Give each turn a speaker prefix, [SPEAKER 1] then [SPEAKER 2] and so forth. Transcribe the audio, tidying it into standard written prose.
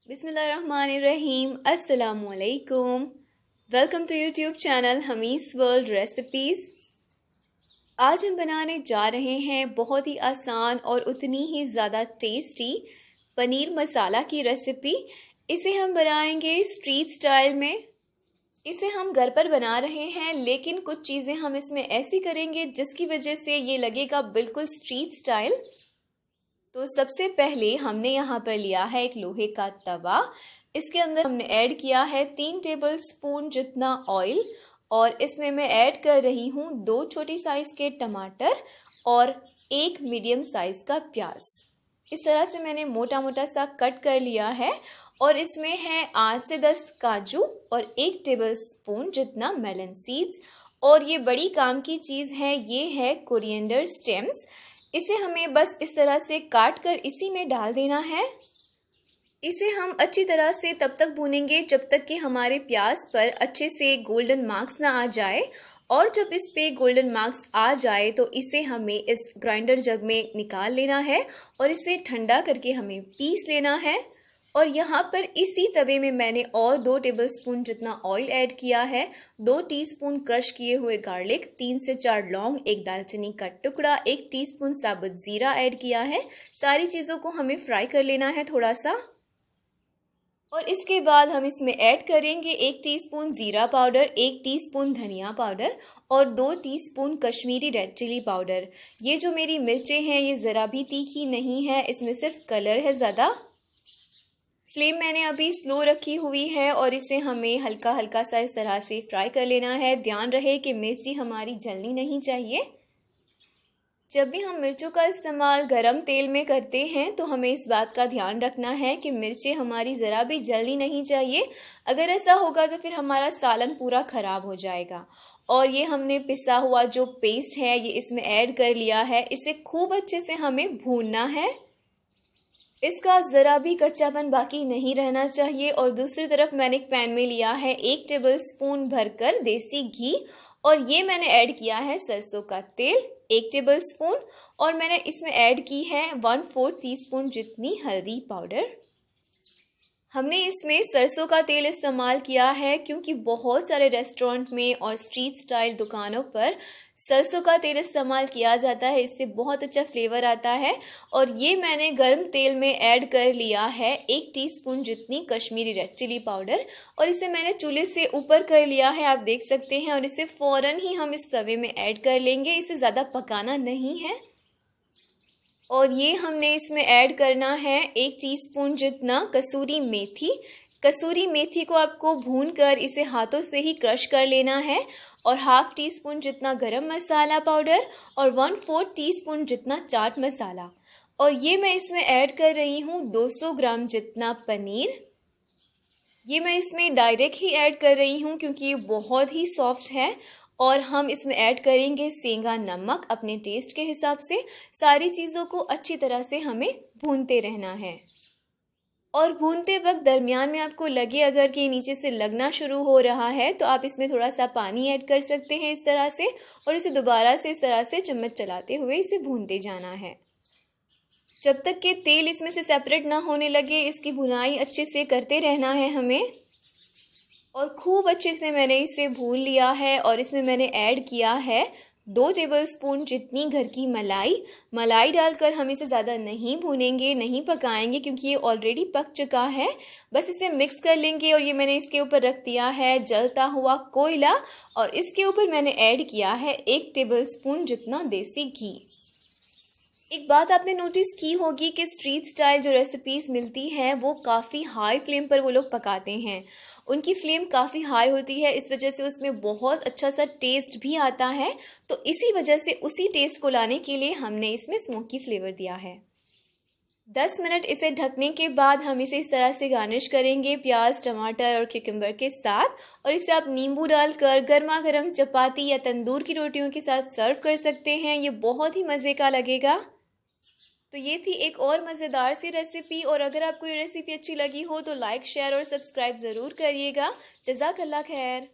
[SPEAKER 1] बिस्मिल्लाहिर्रहमानिर्रहीम। अस्सलामुअलैकुम। Welcome to YouTube channel Hamees world recipes. आज हम बनाने जा रहे हैं बहुत ही आसान और उतनी ही ज़्यादा टेस्टी पनीर मसाला की रेसिपी। इसे हम बनाएंगे स्ट्रीट स्टाइल में। इसे हम घर पर बना रहे हैं, लेकिन कुछ चीज़ें हम इसमें ऐसी करेंगे जिसकी वजह से ये लगेगा बिल्कुल स्ट्रीट स्टाइल। तो सबसे पहले हमने यहाँ पर लिया है एक लोहे का तवा। इसके अंदर हमने ऐड किया है 3 टेबलस्पून जितना ऑयल और इसमें मैं ऐड कर रही हूँ 2 छोटी साइज़ के टमाटर और 1 मीडियम साइज़ का प्याज। इस तरह से मैंने मोटा मोटा सा कट कर लिया है और इसमें है 8 से 10 काजू और 1 टेबलस्पून जितना मेलन सीड्स। और ये बड़ी काम की चीज़ है, ये है कोरिएंडर स्टेम्स। इसे हमें बस इस तरह से काट कर इसी में डाल देना है। इसे हम अच्छी तरह से तब तक भूनेंगे जब तक कि हमारे प्याज पर अच्छे से गोल्डन मार्क्स ना आ जाए। और जब इस पे गोल्डन मार्क्स आ जाए तो इसे हमें इस ग्राइंडर जग में निकाल लेना है और इसे ठंडा करके हमें पीस लेना है। और यहाँ पर इसी तवे में मैंने और 2 टेबलस्पून जितना ऑयल ऐड किया है, 2 टीस्पून क्रश किए हुए गार्लिक, 3 से 4 लौंग, 1 दालचीनी का टुकड़ा, 1 टीस्पून साबुत जीरा ऐड किया है। सारी चीज़ों को हमें फ्राई कर लेना है थोड़ा सा। और इसके बाद हम इसमें ऐड करेंगे 1 टीस्पून जीरा पाउडर, 1 टीस्पून धनिया पाउडर और 2 teaspoon Kashmiri red chilli powder. ये जो मेरी मिर्चें हैं ये ज़रा भी तीखी नहीं है, इसमें सिर्फ कलर है ज़्यादा। फ्लेम मैंने अभी स्लो रखी हुई है और इसे हमें हल्का हल्का सा इस तरह से फ्राई कर लेना है। ध्यान रहे कि मिर्ची हमारी जलनी नहीं चाहिए। जब भी हम मिर्चों का इस्तेमाल गरम तेल में करते हैं तो हमें इस बात का ध्यान रखना है कि मिर्चें हमारी ज़रा भी जलनी नहीं चाहिए। अगर ऐसा होगा तो फिर हमारा सालन पूरा ख़राब हो जाएगा। और ये हमने पिसा हुआ जो पेस्ट है ये इसमें ऐड कर लिया है। इसे खूब अच्छे से हमें भूनना है, इसका ज़रा भी कच्चापन बाकी नहीं रहना चाहिए। और दूसरी तरफ मैंने एक पैन में लिया है 1 टेबलस्पून भरकर देसी घी और ये मैंने ऐड किया है सरसों का तेल 1 टेबलस्पून और मैंने इसमें ऐड की है 1/4 टीस्पून जितनी हल्दी पाउडर। हमने इसमें सरसों का तेल इस्तेमाल किया है क्योंकि बहुत सारे रेस्टोरेंट में और स्ट्रीट स्टाइल दुकानों पर सरसों का तेल इस्तेमाल किया जाता है, इससे बहुत अच्छा फ्लेवर आता है। और ये मैंने गर्म तेल में ऐड कर लिया है 1 टीस्पून जितनी कश्मीरी रेड चिली पाउडर और इसे मैंने चूल्हे से ऊपर कर लिया है, आप देख सकते हैं। और इसे फ़ौरन ही हम इस तवे में ऐड कर लेंगे, इसे ज़्यादा पकाना नहीं है। और ये हमने इसमें ऐड करना है 1 टीस्पून जितना कसूरी मेथी। कसूरी मेथी को आपको भूनकर इसे हाथों से ही क्रश कर लेना है। और 1/2 टीस्पून जितना गरम मसाला पाउडर और 1/4 टीस्पून जितना चाट मसाला। और ये मैं इसमें ऐड कर रही हूँ 200 ग्राम जितना पनीर। ये मैं इसमें डायरेक्ट ही ऐड कर रही हूँ क्योंकि ये बहुत ही सॉफ्ट है। और हम इसमें ऐड करेंगे सेंधा नमक अपने टेस्ट के हिसाब से। सारी चीज़ों को अच्छी तरह से हमें भूनते रहना है। और भूनते वक्त दरमियान में आपको लगे अगर कि नीचे से लगना शुरू हो रहा है तो आप इसमें थोड़ा सा पानी ऐड कर सकते हैं इस तरह से। और इसे दोबारा से इस तरह से चम्मच चलाते हुए इसे भूनते जाना है जब तक कि तेल इसमें से सेपरेट ना होने लगे। इसकी भुनाई अच्छे से करते रहना है हमें। और खूब अच्छे से मैंने इसे भून लिया है और इसमें मैंने ऐड किया है 2 टेबलस्पून जितनी घर की मलाई डालकर हम इसे ज़्यादा नहीं भूनेंगे, नहीं पकाएंगे क्योंकि ये ऑलरेडी पक चुका है। बस इसे मिक्स कर लेंगे। और ये मैंने इसके ऊपर रख दिया है जलता हुआ कोयला और इसके ऊपर मैंने ऐड किया है 1 टेबलस्पून जितना देसी घी। एक बात आपने नोटिस की होगी कि स्ट्रीट स्टाइल जो रेसिपीज़ मिलती हैं वो काफ़ी हाई फ्लेम पर वो लोग पकाते हैं। उनकी फ्लेम काफ़ी हाई होती है, इस वजह से उसमें बहुत अच्छा सा टेस्ट भी आता है। तो इसी वजह से उसी टेस्ट को लाने के लिए हमने इसमें स्मोकी फ्लेवर दिया है। 10 मिनट इसे ढकने के बाद हम इसे इस तरह से गार्निश करेंगे प्याज, टमाटर और क्यूकम्बर के साथ। और इसे आप नींबू डालकर गर्मा गर्म चपाती या तंदूर की रोटियों के साथ सर्व कर सकते हैं। ये बहुत ही मज़े का लगेगा। तो ये थी एक और मज़ेदार सी रेसिपी। और अगर आपको ये रेसिपी अच्छी लगी हो तो लाइक, शेयर और सब्सक्राइब ज़रूर करिएगा। जज़ाकल्लाह खैर।